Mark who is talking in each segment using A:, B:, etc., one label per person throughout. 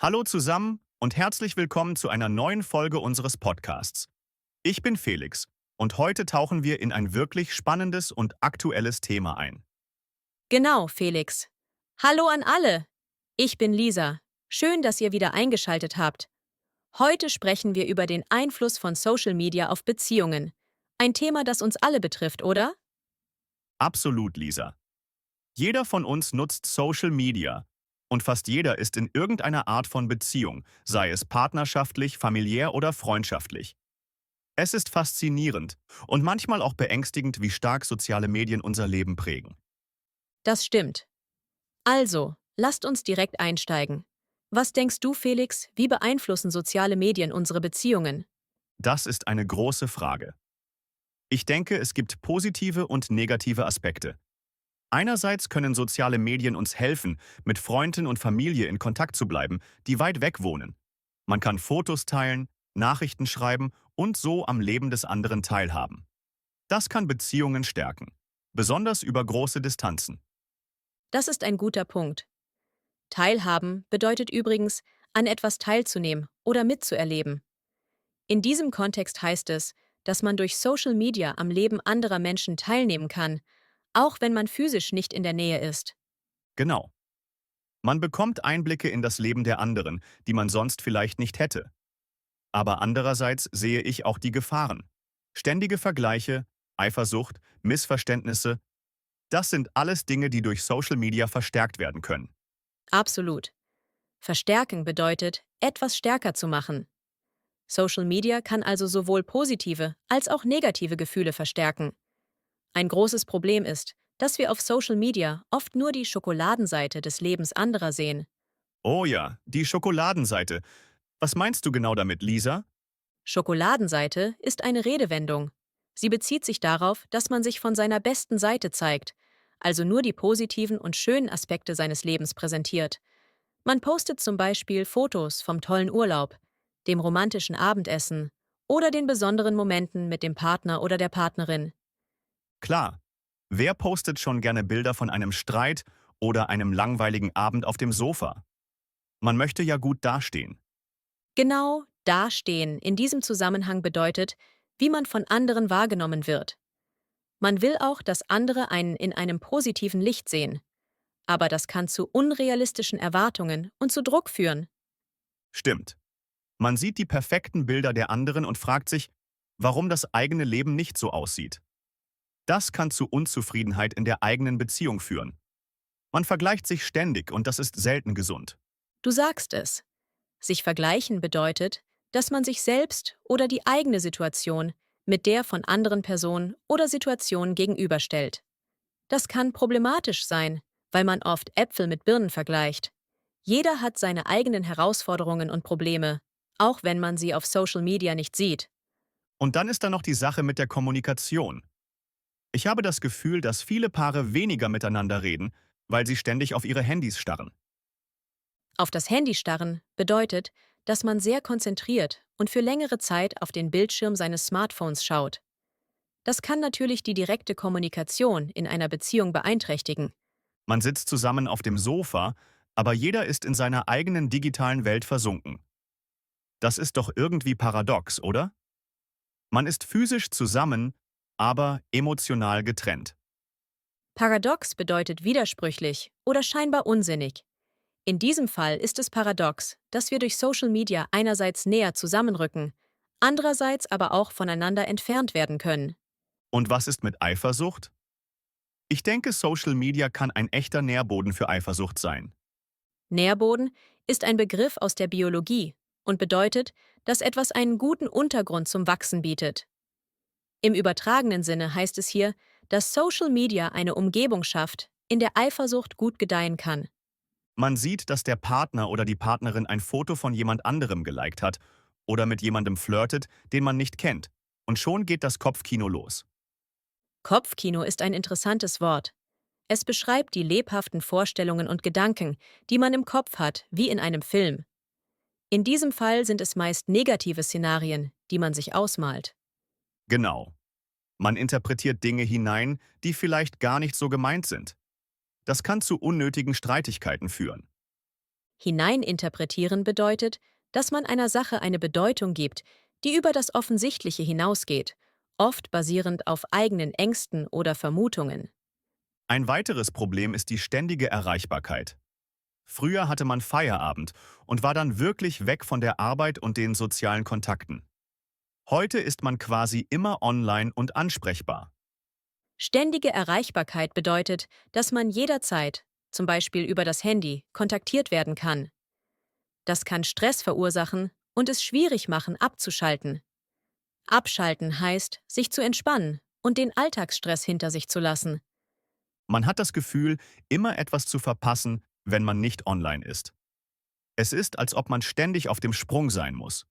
A: Hallo zusammen und herzlich willkommen zu einer neuen Folge unseres Podcasts. Ich bin Felix und heute tauchen wir in ein wirklich spannendes und aktuelles Thema ein.
B: Genau, Felix. Hallo an alle. Ich bin Lisa. Schön, dass ihr wieder eingeschaltet habt. Heute sprechen wir über den Einfluss von Social Media auf Beziehungen. Ein Thema, das uns alle betrifft, oder?
A: Absolut, Lisa. Jeder von uns nutzt Social Media und fast jeder ist in irgendeiner Art von Beziehung, sei es partnerschaftlich, familiär oder freundschaftlich. Es ist faszinierend und manchmal auch beängstigend, wie stark soziale Medien unser Leben prägen.
B: Das stimmt. Also, lasst uns direkt einsteigen. Was denkst du, Felix, wie beeinflussen soziale Medien unsere Beziehungen?
A: Das ist eine große Frage. Ich denke, es gibt positive und negative Aspekte. Einerseits können soziale Medien uns helfen, mit Freunden und Familie in Kontakt zu bleiben, die weit weg wohnen. Man kann Fotos teilen, Nachrichten schreiben und so am Leben des anderen teilhaben. Das kann Beziehungen stärken, besonders über große Distanzen.
B: Das ist ein guter Punkt. Teilhaben bedeutet übrigens, an etwas teilzunehmen oder mitzuerleben. In diesem Kontext heißt es, dass man durch Social Media am Leben anderer Menschen teilnehmen kann, auch wenn man physisch nicht in der Nähe ist.
A: Genau. Man bekommt Einblicke in das Leben der anderen, die man sonst vielleicht nicht hätte. Aber andererseits sehe ich auch die Gefahren. Ständige Vergleiche, Eifersucht, Missverständnisse, das sind alles Dinge, die durch Social Media verstärkt werden können.
B: Absolut. Verstärken bedeutet, etwas stärker zu machen. Social Media kann also sowohl positive als auch negative Gefühle verstärken. Ein großes Problem ist, dass wir auf Social Media oft nur die Schokoladenseite des Lebens anderer sehen.
A: Oh ja, die Schokoladenseite. Was meinst du genau damit, Lisa?
B: Schokoladenseite ist eine Redewendung. Sie bezieht sich darauf, dass man sich von seiner besten Seite zeigt, also nur die positiven und schönen Aspekte seines Lebens präsentiert. Man postet zum Beispiel Fotos vom tollen Urlaub, dem romantischen Abendessen oder den besonderen Momenten mit dem Partner oder der Partnerin.
A: Klar. Wer postet schon gerne Bilder von einem Streit oder einem langweiligen Abend auf dem Sofa? Man möchte ja gut dastehen.
B: Genau dastehen in diesem Zusammenhang bedeutet, wie man von anderen wahrgenommen wird. Man will auch, dass andere einen in einem positiven Licht sehen. Aber das kann zu unrealistischen Erwartungen und zu Druck führen.
A: Stimmt. Man sieht die perfekten Bilder der anderen und fragt sich, warum das eigene Leben nicht so aussieht. Das kann zu Unzufriedenheit in der eigenen Beziehung führen. Man vergleicht sich ständig und das ist selten gesund.
B: Du sagst es. Sich vergleichen bedeutet, dass man sich selbst oder die eigene Situation mit der von anderen Personen oder Situationen gegenüberstellt. Das kann problematisch sein, weil man oft Äpfel mit Birnen vergleicht. Jeder hat seine eigenen Herausforderungen und Probleme, auch wenn man sie auf Social Media nicht sieht.
A: Und dann ist da noch die Sache mit der Kommunikation. Ich habe das Gefühl, dass viele Paare weniger miteinander reden, weil sie ständig auf ihre Handys starren.
B: Auf das Handy starren bedeutet, dass man sehr konzentriert und für längere Zeit auf den Bildschirm seines Smartphones schaut. Das kann natürlich die direkte Kommunikation in einer Beziehung beeinträchtigen.
A: Man sitzt zusammen auf dem Sofa, aber jeder ist in seiner eigenen digitalen Welt versunken. Das ist doch irgendwie paradox, oder? Man ist physisch zusammen, aber emotional getrennt.
B: Paradox bedeutet widersprüchlich oder scheinbar unsinnig. In diesem Fall ist es paradox, dass wir durch Social Media einerseits näher zusammenrücken, andererseits aber auch voneinander entfernt werden können.
A: Und was ist mit Eifersucht? Ich denke, Social Media kann ein echter Nährboden für Eifersucht sein.
B: Nährboden ist ein Begriff aus der Biologie und bedeutet, dass etwas einen guten Untergrund zum Wachsen bietet. Im übertragenen Sinne heißt es hier, dass Social Media eine Umgebung schafft, in der Eifersucht gut gedeihen kann.
A: Man sieht, dass der Partner oder die Partnerin ein Foto von jemand anderem geliked hat oder mit jemandem flirtet, den man nicht kennt. Und schon geht das Kopfkino los.
B: Kopfkino ist ein interessantes Wort. Es beschreibt die lebhaften Vorstellungen und Gedanken, die man im Kopf hat, wie in einem Film. In diesem Fall sind es meist negative Szenarien, die man sich ausmalt.
A: Genau. Man interpretiert Dinge hinein, die vielleicht gar nicht so gemeint sind. Das kann zu unnötigen Streitigkeiten führen.
B: Hineininterpretieren bedeutet, dass man einer Sache eine Bedeutung gibt, die über das Offensichtliche hinausgeht, oft basierend auf eigenen Ängsten oder Vermutungen.
A: Ein weiteres Problem ist die ständige Erreichbarkeit. Früher hatte man Feierabend und war dann wirklich weg von der Arbeit und den sozialen Kontakten. Heute ist man quasi immer online und ansprechbar.
B: Ständige Erreichbarkeit bedeutet, dass man jederzeit, zum Beispiel über das Handy, kontaktiert werden kann. Das kann Stress verursachen und es schwierig machen, abzuschalten. Abschalten heißt, sich zu entspannen und den Alltagsstress hinter sich zu lassen.
A: Man hat das Gefühl, immer etwas zu verpassen, wenn man nicht online ist. Es ist, als ob man ständig auf dem Sprung sein muss.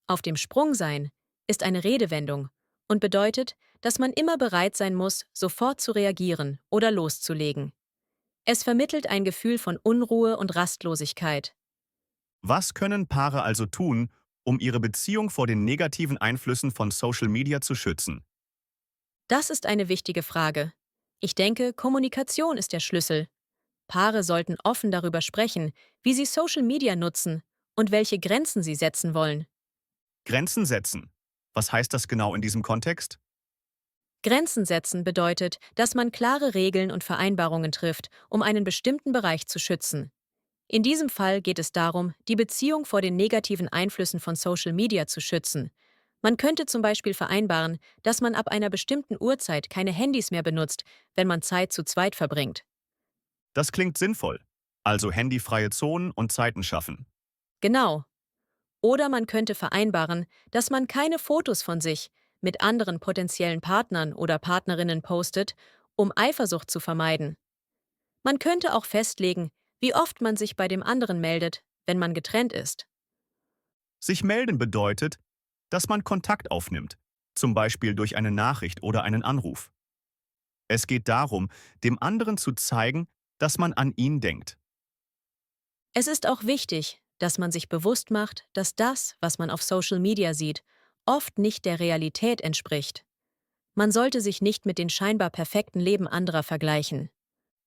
B: Auf dem Sprung sein ist eine Redewendung und bedeutet, dass man immer bereit sein muss, sofort zu reagieren oder loszulegen. Es vermittelt ein Gefühl von Unruhe und Rastlosigkeit.
A: Was können Paare also tun, um ihre Beziehung vor den negativen Einflüssen von Social Media zu schützen?
B: Das ist eine wichtige Frage. Ich denke, Kommunikation ist der Schlüssel. Paare sollten offen darüber sprechen, wie sie Social Media nutzen und welche Grenzen sie setzen wollen.
A: Grenzen setzen. Was heißt das genau in diesem Kontext?
B: Grenzen setzen bedeutet, dass man klare Regeln und Vereinbarungen trifft, um einen bestimmten Bereich zu schützen. In diesem Fall geht es darum, die Beziehung vor den negativen Einflüssen von Social Media zu schützen. Man könnte zum Beispiel vereinbaren, dass man ab einer bestimmten Uhrzeit keine Handys mehr benutzt, wenn man Zeit zu zweit verbringt.
A: Das klingt sinnvoll. Also handyfreie Zonen und Zeiten schaffen.
B: Genau. Oder man könnte vereinbaren, dass man keine Fotos von sich mit anderen potenziellen Partnern oder Partnerinnen postet, um Eifersucht zu vermeiden. Man könnte auch festlegen, wie oft man sich bei dem anderen meldet, wenn man getrennt ist.
A: Sich melden bedeutet, dass man Kontakt aufnimmt, zum Beispiel durch eine Nachricht oder einen Anruf. Es geht darum, dem anderen zu zeigen, dass man an ihn denkt.
B: Es ist auch wichtig, dass man sich bewusst macht, dass das, was man auf Social Media sieht, oft nicht der Realität entspricht. Man sollte sich nicht mit den scheinbar perfekten Leben anderer vergleichen.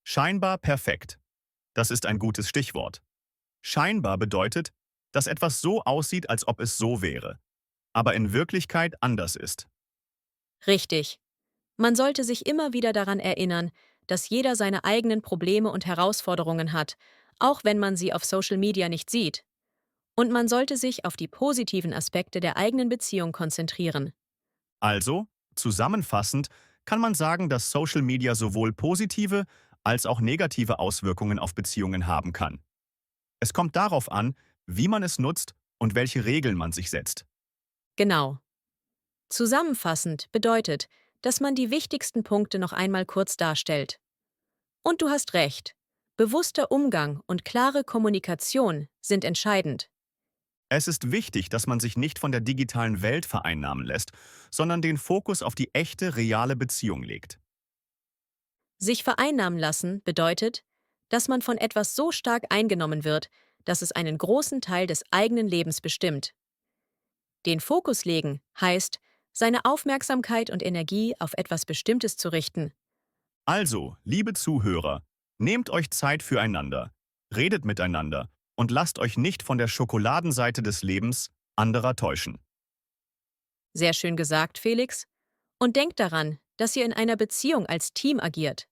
A: Scheinbar perfekt. Das ist ein gutes Stichwort. Scheinbar bedeutet, dass etwas so aussieht, als ob es so wäre, aber in Wirklichkeit anders ist.
B: Richtig. Man sollte sich immer wieder daran erinnern, dass jeder seine eigenen Probleme und Herausforderungen hat, auch wenn man sie auf Social Media nicht sieht. Und man sollte sich auf die positiven Aspekte der eigenen Beziehung konzentrieren.
A: Also, zusammenfassend, kann man sagen, dass Social Media sowohl positive als auch negative Auswirkungen auf Beziehungen haben kann. Es kommt darauf an, wie man es nutzt und welche Regeln man sich setzt.
B: Genau. Zusammenfassend bedeutet, dass man die wichtigsten Punkte noch einmal kurz darstellt. Und du hast recht. Bewusster Umgang und klare Kommunikation sind entscheidend.
A: Es ist wichtig, dass man sich nicht von der digitalen Welt vereinnahmen lässt, sondern den Fokus auf die echte, reale Beziehung legt.
B: Sich vereinnahmen lassen bedeutet, dass man von etwas so stark eingenommen wird, dass es einen großen Teil des eigenen Lebens bestimmt. Den Fokus legen heißt, seine Aufmerksamkeit und Energie auf etwas Bestimmtes zu richten.
A: Also, liebe Zuhörer, nehmt euch Zeit füreinander, redet miteinander und lasst euch nicht von der Schokoladenseite des Lebens anderer täuschen.
B: Sehr schön gesagt, Felix. Und denkt daran, dass ihr in einer Beziehung als Team agiert.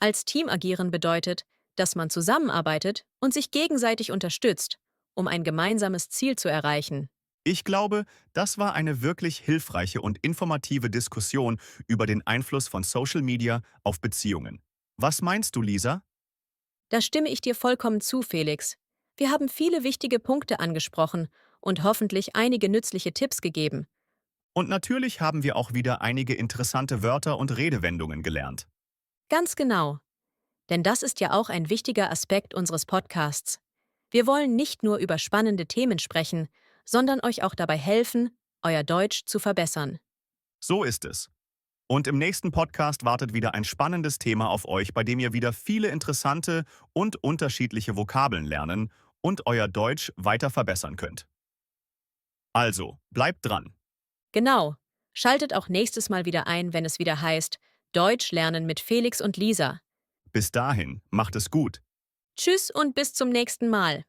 B: Als Team agieren bedeutet, dass man zusammenarbeitet und sich gegenseitig unterstützt, um ein gemeinsames Ziel zu erreichen.
A: Ich glaube, das war eine wirklich hilfreiche und informative Diskussion über den Einfluss von Social Media auf Beziehungen. Was meinst du, Lisa?
B: Da stimme ich dir vollkommen zu, Felix. Wir haben viele wichtige Punkte angesprochen und hoffentlich einige nützliche Tipps gegeben.
A: Und natürlich haben wir auch wieder einige interessante Wörter und Redewendungen gelernt.
B: Ganz genau. Denn das ist ja auch ein wichtiger Aspekt unseres Podcasts. Wir wollen nicht nur über spannende Themen sprechen, sondern euch auch dabei helfen, euer Deutsch zu verbessern.
A: So ist es. Und im nächsten Podcast wartet wieder ein spannendes Thema auf euch, bei dem ihr wieder viele interessante und unterschiedliche Vokabeln lernen und euer Deutsch weiter verbessern könnt. Also, bleibt dran.
B: Genau. Schaltet auch nächstes Mal wieder ein, wenn es wieder heißt Deutsch lernen mit Felix und Lisa.
A: Bis dahin, macht es gut.
B: Tschüss und bis zum nächsten Mal.